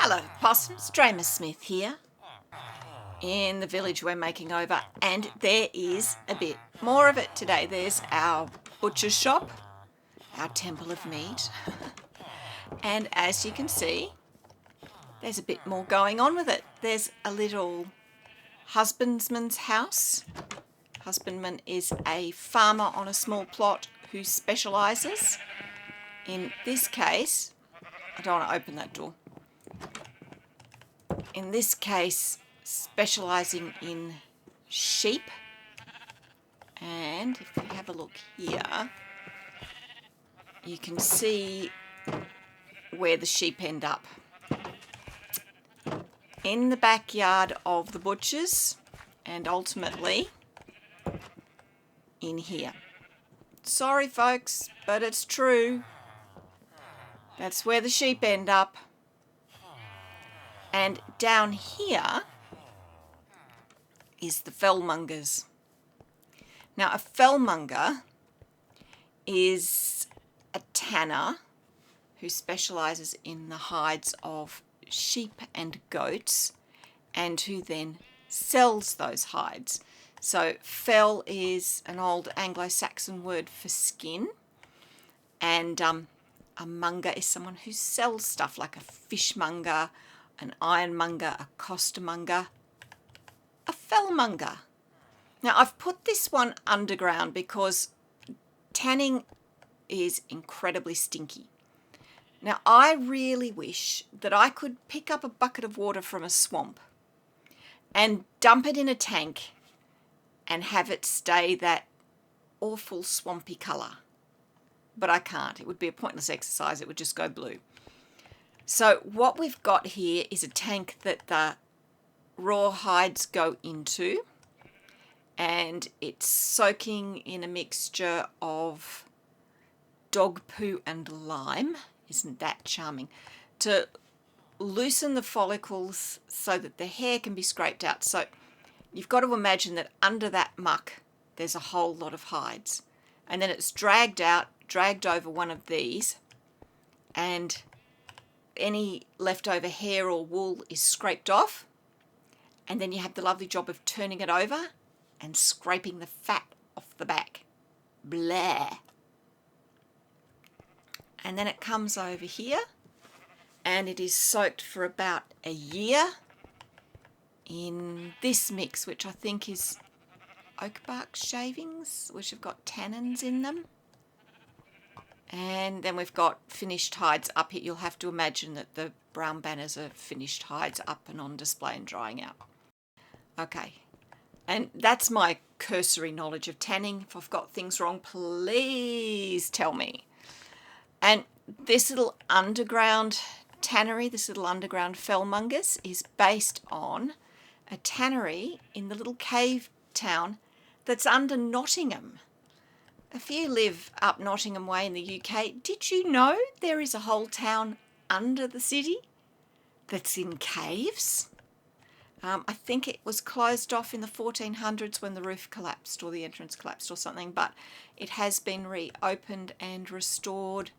Hello possums, Dreymasmith here in the village we're making over, and there is a bit more of it today. There's our butcher's shop, our temple of meat, and as you can see there's a bit more going on with it. There's a little husbandman's house. Husbandman is a farmer on a small plot who specialises, in this case, I don't want to open that door, in this case specialising in sheep. And if we have a look here, you can see where the sheep end up. In the backyard of the butchers, and ultimately in here. Sorry folks, but it's true. That's where the sheep end up. And down here is the fellmongers. Now a fellmonger is a tanner who specialises in the hides of sheep and goats, and who then sells those hides. So fell is an old Anglo-Saxon word for skin, and a monger is someone who sells stuff, like a fishmonger, an ironmonger, a costermonger, a fellmonger. Now I've put this one underground because tanning is incredibly stinky. Now I really wish that I could pick up a bucket of water from a swamp and dump it in a tank and have it stay that awful swampy colour. But I can't. It would be a pointless exercise. It would just go blue. So what we've got here is a tank that the raw hides go into, and it's soaking in a mixture of dog poo and lime. Isn't that charming? To loosen the follicles so that the hair can be scraped out. So you've got to imagine that under that muck there's a whole lot of hides, and then it's dragged out, dragged over one of these, and any leftover hair or wool is scraped off, and then you have the lovely job of turning it over and scraping the fat off the back. Blah. And then it comes over here and it is soaked for about a year in this mix, which I think is oak bark shavings, which have got tannins in them. And then we've got finished hides up here. You'll have to imagine that the brown banners are finished hides up and on display and drying out. Okay, and that's my cursory knowledge of tanning. If I've got things wrong, please tell me. And this little underground tannery, this little underground fellmongers, is based on a tannery in the little cave town that's under Nottingham. If you live up Nottingham Way in the UK, did you know there is a whole town under the city that's in caves? I think it was closed off in the 1400s when the roof collapsed or the entrance collapsed or something, but it has been reopened and restored.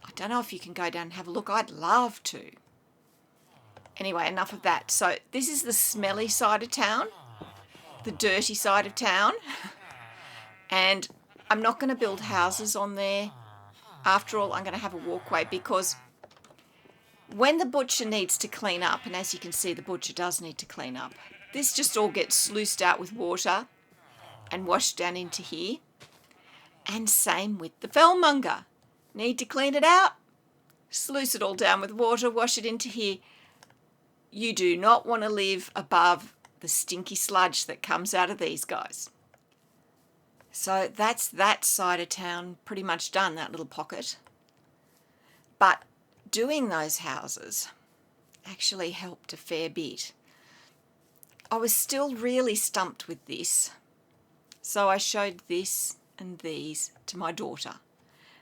I don't know if you can go down and have a look. I'd love to. Anyway, enough of that. So this is the smelly side of town, the dirty side of town, and I'm not going to build houses on there. After all, I'm going to have a walkway, because when the butcher needs to clean up, and as you can see the butcher does need to clean up, this just all gets sluiced out with water and washed down into here. And same with the fellmonger. Need to clean it out, sluice it all down with water, wash it into here. You do not want to live above the stinky sludge that comes out of these guys. So that's that side of town pretty much done, that little pocket. But doing those houses actually helped a fair bit. I was still really stumped with this, so I showed this and these to my daughter.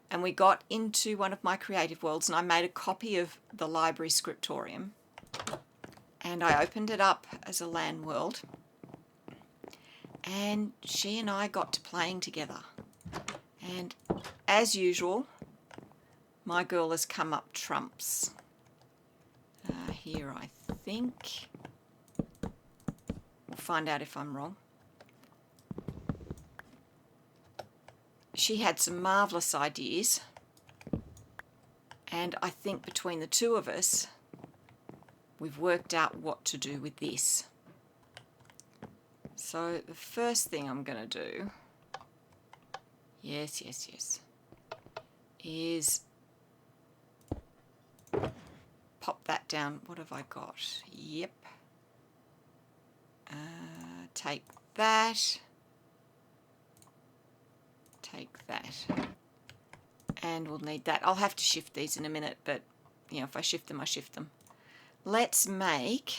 And we got into one of my creative worlds, and I made a copy of the library scriptorium, and I opened it up as a LAN world, and she and I got to playing together. And as usual, my girl has come up trumps. here, I think. We'll find out if I'm wrong. She had some marvellous ideas, and I think between the two of us, we've worked out what to do with this. So the first thing I'm going to do, yes, is pop that down. What have I got? Yep. Take that. Take that. And we'll need that. I'll have to shift these in a minute, but you know, if I shift them, I shift them. Let's make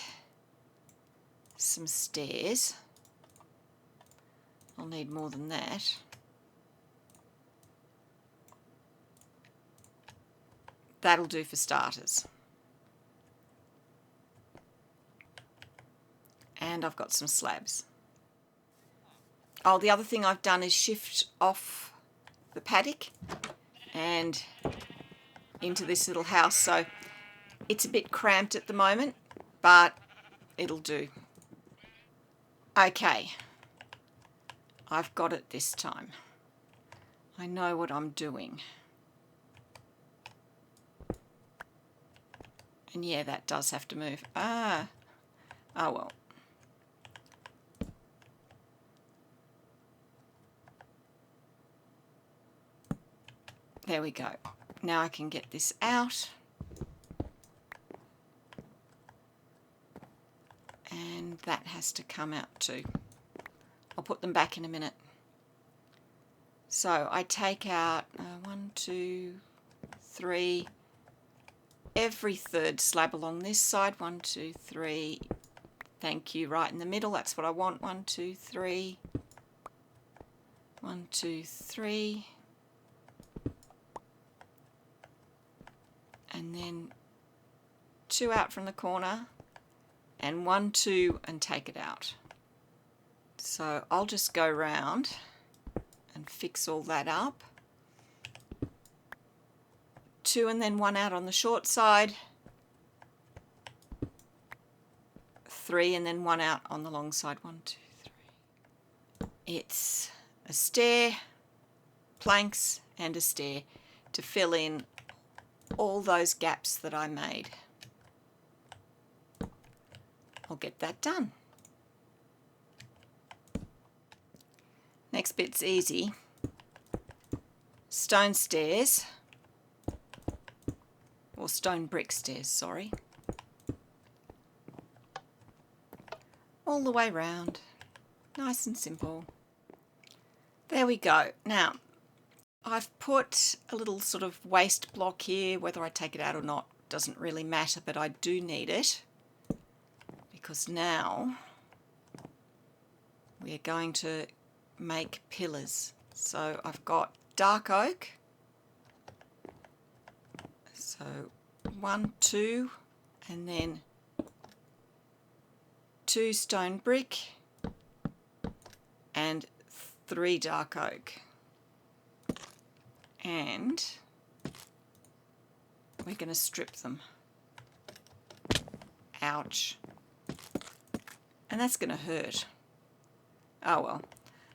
some stairs. I'll need more than that. That'll do for starters. And I've got some slabs. Oh, the other thing I've done is shift off the paddock and into this little house. So it's a bit cramped at the moment, but it'll do. Okay. I've got it this time. I know what I'm doing. And yeah, that does have to move. Oh well. There we go. Now I can get this out. And that has to come out too. I'll put them back in a minute. So I take out 1, 2, 3, every third slab along this side. 1, 2, 3. Thank you. Right in the middle. That's what I want. 1, 2, 3. 1, 2, 3. And then 2 out from the corner, and 1, 2, and take it out. So I'll just go round and fix all that up. 2 and then 1 out on the short side. 3 and then 1 out on the long side. 1, 2, 3. It's a stair, planks, and a stair to fill in all those gaps that I made. I'll get that done. Next bit's easy. Stone stairs, or stone brick stairs, sorry. All the way round. Nice and simple. There we go. Now, I've put a little sort of waste block here. Whether I take it out or not doesn't really matter, but I do need it because now we are going to make pillars. So I've got dark oak. So 1, 2, and then 2 stone brick and 3 dark oak. And we're going to strip them. Ouch. And that's going to hurt. Oh well.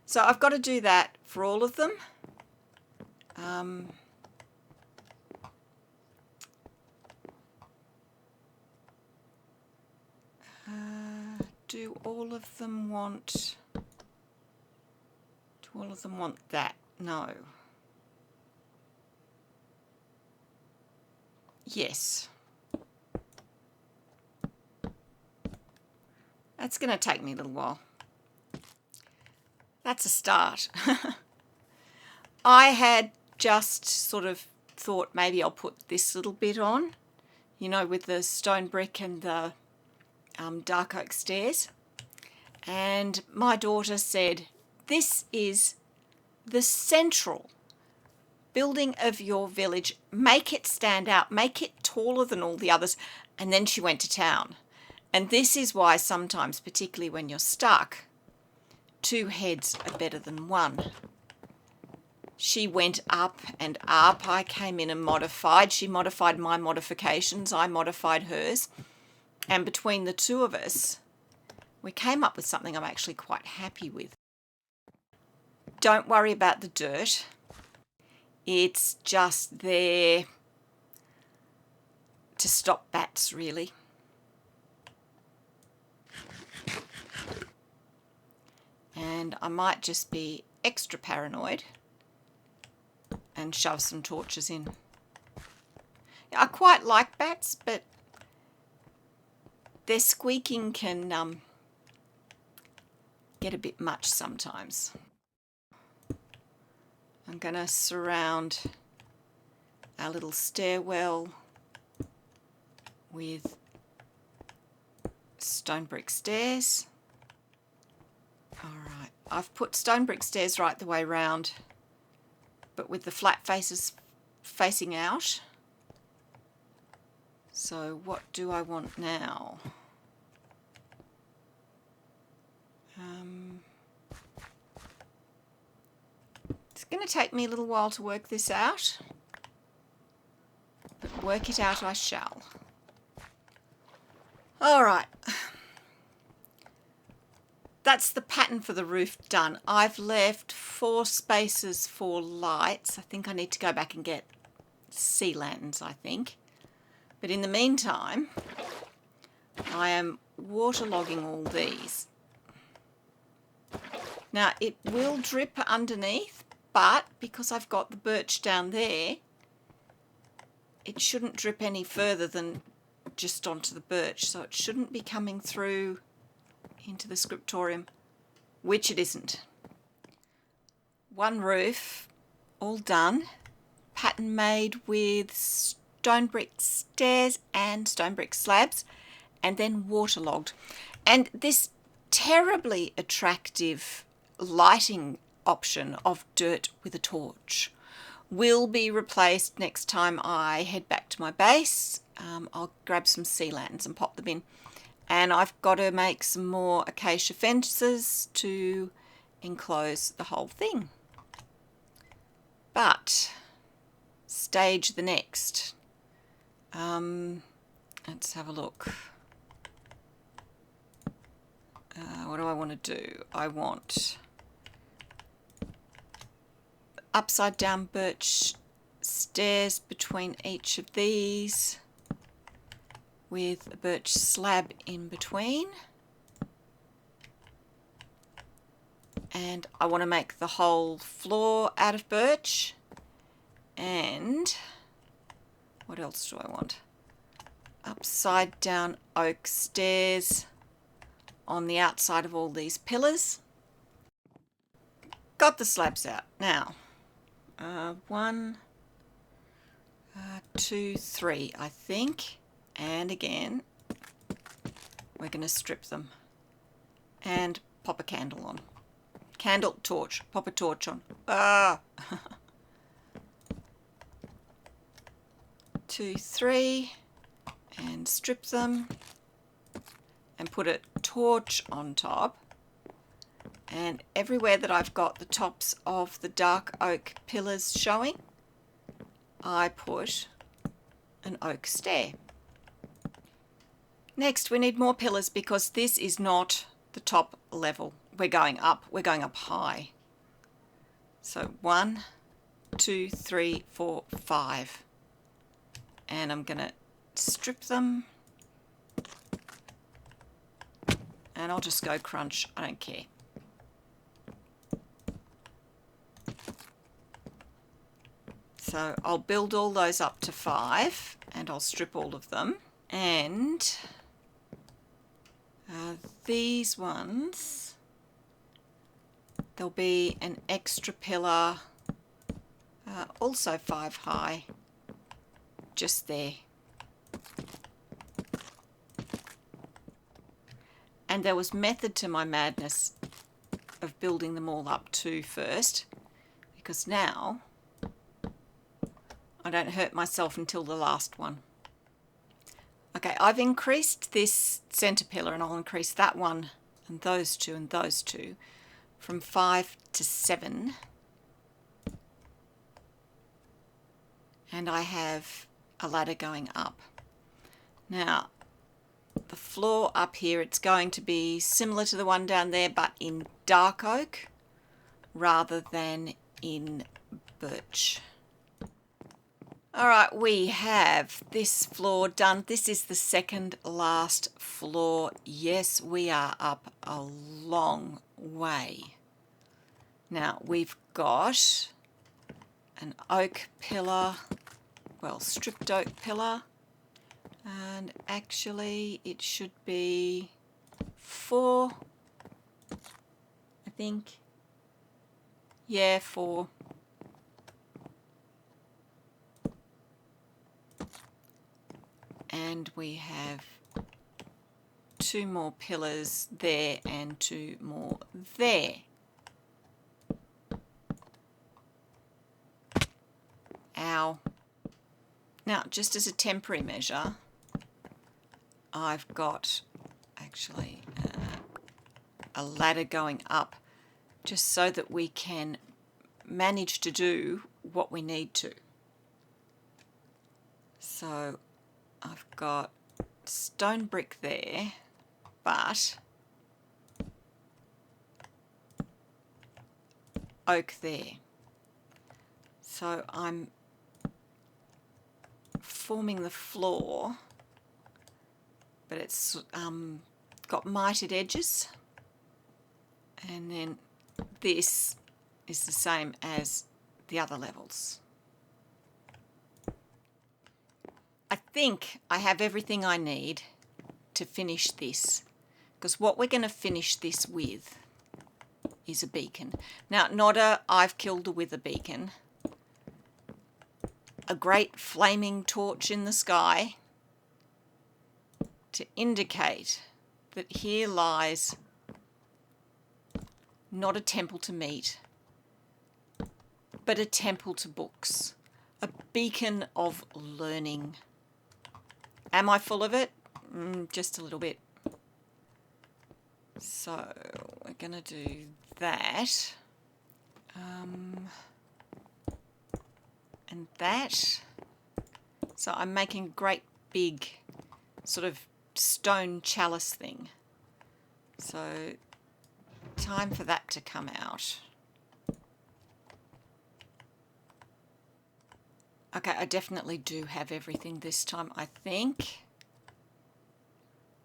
So I've got to do that for all of them. Do all of them want that? No. Yes. That's going to take me a little while. That's a start. I had just sort of thought maybe I'll put this little bit on, you know, with the stone brick and the dark oak stairs. And my daughter said, this is the central building of your village. Make it stand out. Make it taller than all the others. And then she went to town. And this is why sometimes, particularly when you're stuck, 2 heads are better than 1. She went up and up. I came in and modified. She modified my modifications. I modified hers. And between the two of us, we came up with something I'm actually quite happy with. Don't worry about the dirt. It's just there to stop bats, really. And I might just be extra paranoid and shove some torches in. I quite like bats, but their squeaking can get a bit much sometimes. I'm going to surround our little stairwell with stone brick stairs. Alright, I've put stone brick stairs right the way round, but with the flat faces facing out. So what do I want now? It's going to take me a little while to work this out, but work it out I shall. Alright, that's the pattern for the roof done. I've left 4 spaces for lights. I think I need to go back and get sea lanterns, I think. But in the meantime, I am waterlogging all these. Now, it will drip underneath, but because I've got the birch down there, it shouldn't drip any further than just onto the birch, so it shouldn't be coming through into the scriptorium, which it isn't. One roof, all done, pattern made with stone brick stairs and stone brick slabs, and then waterlogged. And this terribly attractive lighting option of dirt with a torch will be replaced next time I head back to my base. I'll grab some sea lanterns and pop them in. And I've got to make some more acacia fences to enclose the whole thing. But stage the next. Let's have a look. What do I want to do? I want upside down birch stairs between each of these with a birch slab in between. And I want to make the whole floor out of birch. And what else do I want? Upside down oak stairs on the outside of all these pillars. Got the slabs out. Now, 1, 2, 3, I think. And again, we're going to strip them and pop a candle on. Candle, torch, pop a torch on. Ah! 2, 3, and strip them and put a torch on top. And everywhere that I've got the tops of the dark oak pillars showing, I put an oak stair. Next, we need more pillars because this is not the top level. We're going up high. So 1, 2, 3, 4, 5. And I'm going to strip them. And I'll just go crunch, I don't care. So I'll build all those up to 5 and I'll strip all of them. And these ones, there'll be an extra pillar, also 5 high, just there. And there was method to my madness of building them all up too first, because now I don't hurt myself until the last one. Okay, I've increased this centre pillar, and I'll increase that one and those two from 5 to 7. and I have a ladder going up. Now, the floor up here, it's going to be similar to the one down there, but in dark oak rather than in birch. Alright, we have this floor done. This is the second last floor. Yes, we are up a long way. Now, we've got an oak pillar, well, stripped oak pillar, and actually it should be 4, I think. Yeah, 4. And we have 2 more pillars there and 2 more there. Ow. Now, just as a temporary measure, I've got actually a ladder going up just so that we can manage to do what we need to. So I've got stone brick there, but oak there. So I'm forming the floor, but it's got mitered edges, and then this is the same as the other levels. I think I have everything I need to finish this, because what we're going to finish this with is a beacon. Now, not a I've killed a wither beacon, a great flaming torch in the sky to indicate that here lies not a temple to meat, but a temple to books, a beacon of learning. Am I full of it? Just a little bit. So we're going to do that. And that. So I'm making a great big sort of stone chalice thing. So time for that to come out. Okay, I definitely do have everything this time, I think.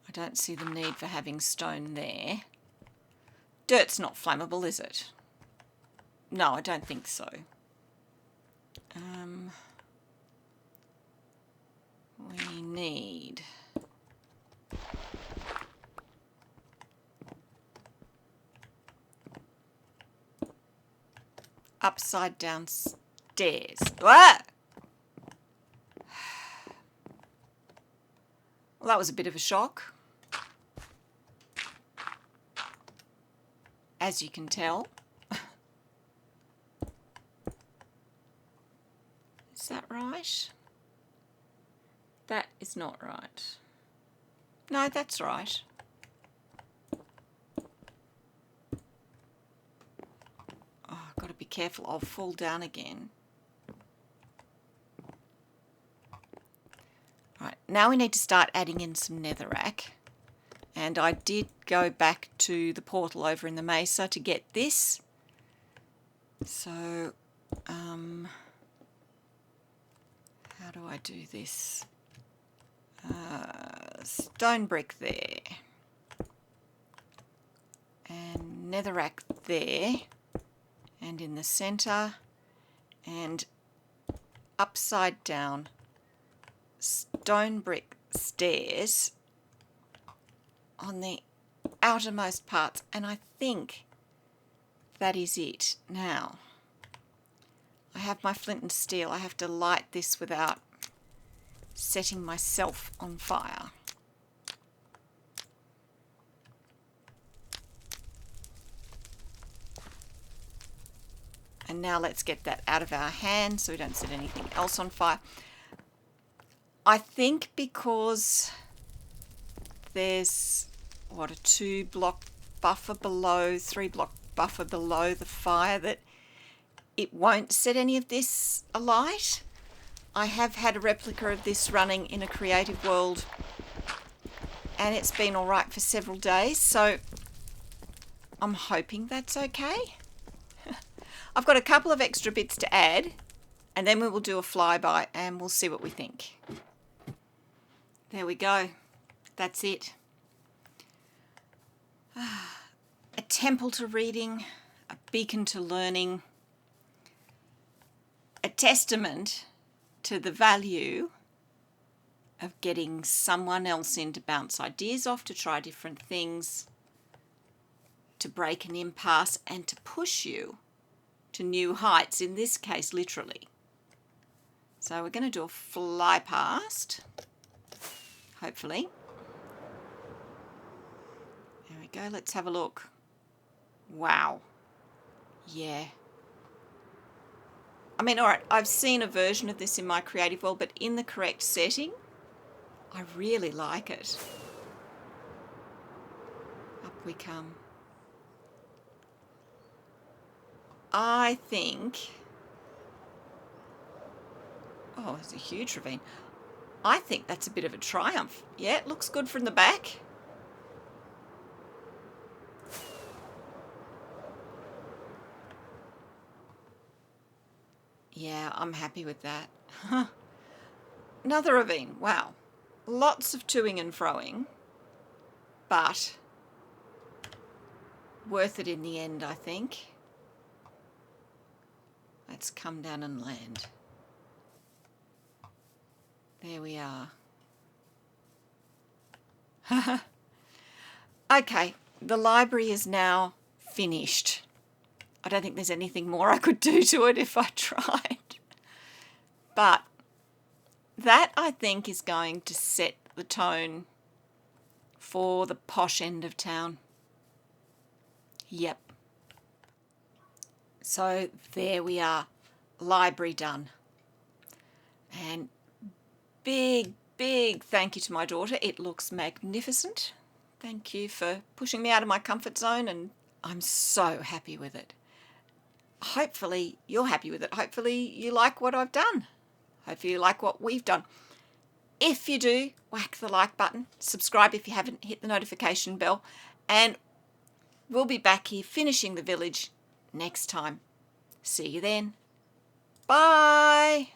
I don't see the need for having stone there. Dirt's not flammable, is it? No, I don't think so. We need upside down stairs. Ah! Well, that was a bit of a shock, as you can tell. Is that right? That is not right. No, that's right. Oh, I've got to be careful. I'll fall down again. Right, now we need to start adding in some netherrack. And I did go back to the portal over in the mesa to get this. So, how do I do this? Stone brick there. And netherrack there. And in the centre. And upside down stone brick stairs on the outermost parts, and I think that is it. Now I have my flint and steel. I have to light this without setting myself on fire. And now let's get that out of our hands so we don't set anything else on fire. I think because there's, what, a 2-block buffer below, 3-block buffer below the fire, that it won't set any of this alight. I have had a replica of this running in a creative world, and it's been all right for several days, so I'm hoping that's okay. I've got a couple of extra bits to add, and then we will do a flyby and we'll see what we think. There we go. That's it. A temple to reading, a beacon to learning, a testament to the value of getting someone else in to bounce ideas off, to try different things, to break an impasse, and to push you to new heights, in this case literally. So we're going to do a fly past, hopefully. There we go, let's have a look. Wow. Yeah. I mean, all right, I've seen a version of this in my creative world, but in the correct setting, I really like it. Up we come. I think... Oh, it's a huge ravine. I think that's a bit of a triumph. Yeah, it looks good from the back. Yeah, I'm happy with that. Another ravine. Wow. Lots of toing and froing, but worth it in the end, I think. Let's come down and land. There we are. Okay, the library is now finished. I don't think there's anything more I could do to it if I tried. But that, I think, is going to set the tone for the posh end of town. Yep. So there we are. Library done. And big thank you to my daughter. It looks magnificent. Thank you for pushing me out of my comfort zone, and I'm so happy with it. Hopefully you're happy with it. Hopefully you like what I've done. Hopefully you like what we've done. If you do, whack the like button. Subscribe if you haven't, hit the notification bell. And we'll be back here finishing the village next time. See you then. Bye.